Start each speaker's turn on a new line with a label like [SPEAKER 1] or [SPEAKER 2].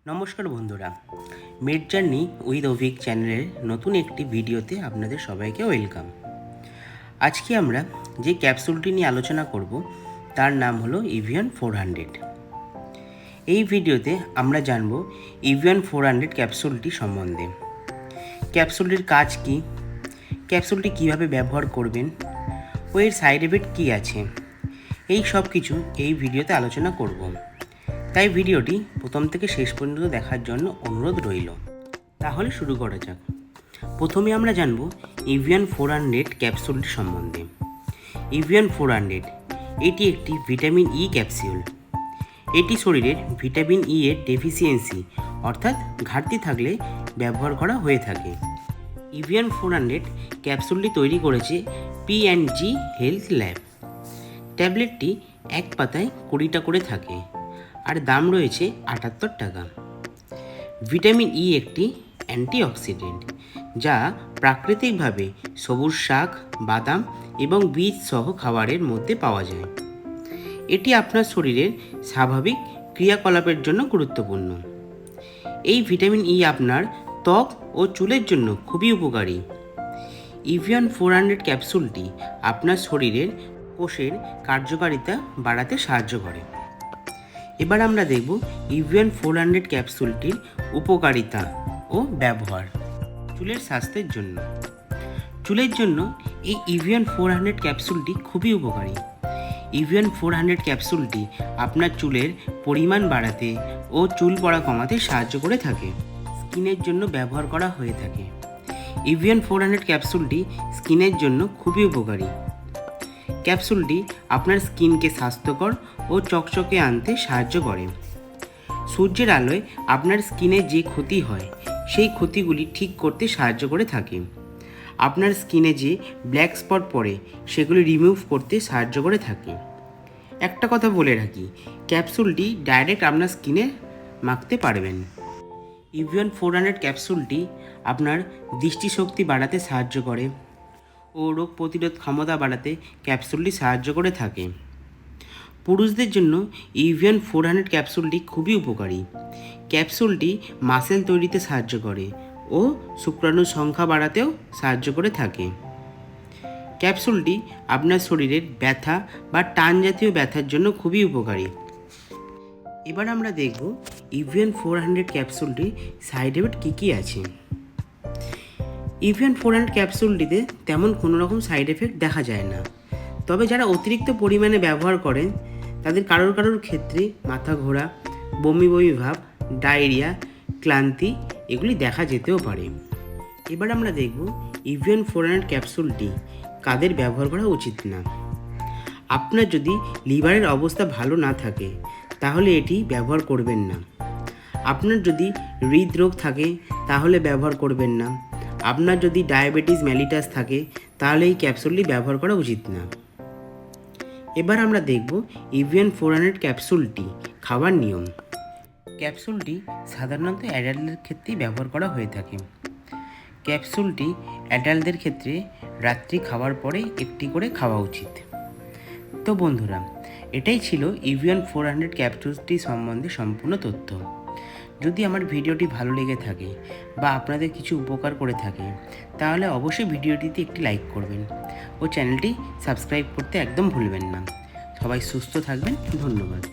[SPEAKER 1] নমস্কার বন্ধুরা, made journey with Abhik চ্যানেলের নতুন একটি ভিডিওতে আপনাদের সবাইকে ওয়েলকাম। আজকে আমরা যে ক্যাপসুলটি নিয়ে আলোচনা করব তার নাম হলো ইভিয়ন 400। এই ভিডিওতে আমরা জানব ইভিয়ন 400 ক্যাপসুলটি সম্বন্ধে। ক্যাপসুলটির কাজ কী, ক্যাপসুলটি কিভাবে ব্যবহার করবেন ও এর সাইড এফেক্ট কী আছে, এই সব কিছু এই ভিডিওতে আলোচনা করব। তাই ভিডিওটি প্রথম থেকে শেষ পর্যন্ত দেখার জন্য অনুরোধ রইল। তাহলে শুরু করা যাক। প্রথমে আমরা জানব ইভিয়ন 400 ক্যাপসুলটি সম্বন্ধে। ইভিয়ন 400 এটি একটি ভিটামিন ই ক্যাপসুল। এটি শরীরের ভিটামিন ই এর ডেফিসিয়েন্সি অর্থাৎ ঘাটতি থাকলে ব্যবহার করা হয়ে থাকে। ইভিয়ন 400 ক্যাপসুলটি তৈরি করেছে P&G হেলথ ল্যাব। ট্যাবলেটটি এক পাতায় 20টা করে থাকে আর দাম রয়েছে 78 টাকা। ভিটামিন ই একটি অ্যান্টিঅক্সিডেন্ট যা প্রাকৃতিকভাবে সবুজ শাক, বাদাম এবং বীজ সহ খাবারের মধ্যে পাওয়া যায়। এটি আপনার শরীরের স্বাভাবিক ক্রিয়াকলাপের জন্য গুরুত্বপূর্ণ। এই ভিটামিন ই আপনার ত্বক ও চুলের জন্য খুবই উপকারী। ইভিয়ন 400 ক্যাপসুলটি আপনার শরীরের কোষের কার্যকারিতা বাড়াতে সাহায্য করে। এবার আমরা দেখব ইভিয়ন 400 ক্যাপসুলটির উপকারিতা ও ব্যবহার। চুলের স্বাস্থ্যের জন্য চুলের জন্য এই ইভিয়ন 400 ক্যাপসুলটি খুবই উপকারী। ইভিয়ন 400 ক্যাপসুলটি আপনার চুলের পরিমাণ বাড়াতে ও চুল পড়া কমাতে সাহায্য করে থাকে। স্কিনের জন্য ব্যবহার করা হয়ে থাকে। ইভিয়ন 400 ক্যাপসুলটি স্কিনের জন্য খুবই উপকারী। ক্যাপসুলটি আপনার স্কিনকে স্বাস্থ্যকর ও চকচকে আনতে সাহায্য করে। সূর্যের আলোয় আপনার স্কিনে যে ক্ষতি হয় সেই ক্ষতিগুলি ঠিক করতে সাহায্য করে থাকে। আপনার স্কিনে যে ব্ল্যাক স্পট পড়ে সেগুলি রিমুভ করতে সাহায্য করে থাকে। একটা কথা বলে রাখি, ক্যাপসুলটি ডাইরেক্ট আপনার স্কিনে মাখতে পারবেন। ইভিয়ন 400 ক্যাপসুলটি আপনার দৃষ্টিশক্তি বাড়াতে সাহায্য করে ও রোগ প্রতিরোধ ক্ষমতা বাড়াতে ক্যাপসুলটি সাহায্য করে থাকে। পুরুষদের জন্য ইভিয়ন 400 ক্যাপসুলটি খুবই উপকারী। ক্যাপসুলটি মাসেল তৈরিতে সাহায্য করে ও শুক্রাণুর সংখ্যা বাড়াতেও সাহায্য করে থাকে। ক্যাপসুলটি আপনার শরীরের ব্যথা বা টান জাতীয় ব্যথার জন্য খুবই উপকারী। এবার আমরা দেখব ইভিয়ন 400 ক্যাপসুলটির সাইড এফেক্ট কী কী আছে। ইভিয়ন 400 ক্যাপসুলটিতে তেমন কোনো রকম সাইড এফেক্ট দেখা যায় না, তবে যারা অতিরিক্ত পরিমাণে ব্যবহার করেন তাদের কারোর ক্ষেত্রে মাথা ঘোরা, বমি বমি ভাব, ডায়রিয়া, ক্লান্তি এগুলি দেখা যেতেও পারে। এবার আমরা দেখব ইভিয়ন 400 ক্যাপসুলটি কাদের ব্যবহার করা উচিত না। আপনার যদি লিভারের অবস্থা ভালো না থাকে তাহলে এটি ব্যবহার করবেন না। আপনার যদি হৃদরোগ থাকে তাহলে ব্যবহার করবেন না। আপনার যদি ডায়াবেটিস মেলিটাস থাকে তাহলে এই ক্যাপসুলটি ব্যবহার করা উচিত না। এবার আমরা দেখব ইভিয়ন 400 ক্যাপসুলটি খাবার নিয়ম। ক্যাপসুলটি সাধারণত অ্যাডাল্টদের ক্ষেত্রেই ব্যবহার করা হয়ে থাকে। ক্যাপসুলটি অ্যাডাল্টদের ক্ষেত্রে রাত্রি খাওয়ার পরে একটি করে খাওয়া উচিত। তো বন্ধুরা, এটাই ছিল ইভিয়ন 400 ক্যাপসুলটি সম্বন্ধে সম্পূর্ণ তথ্য। যদি আমার ভিডিওটি ভালো লেগে থাকে বা আপনাদের কিছু উপকার করে থাকে তাহলে অবশ্যই ভিডিওটিতে একটি লাইক করবেন ও চ্যানেলটি সাবস্ক্রাইব করতে একদম ভুলবেন না। সবাই সুস্থ থাকবেন। ধন্যবাদ।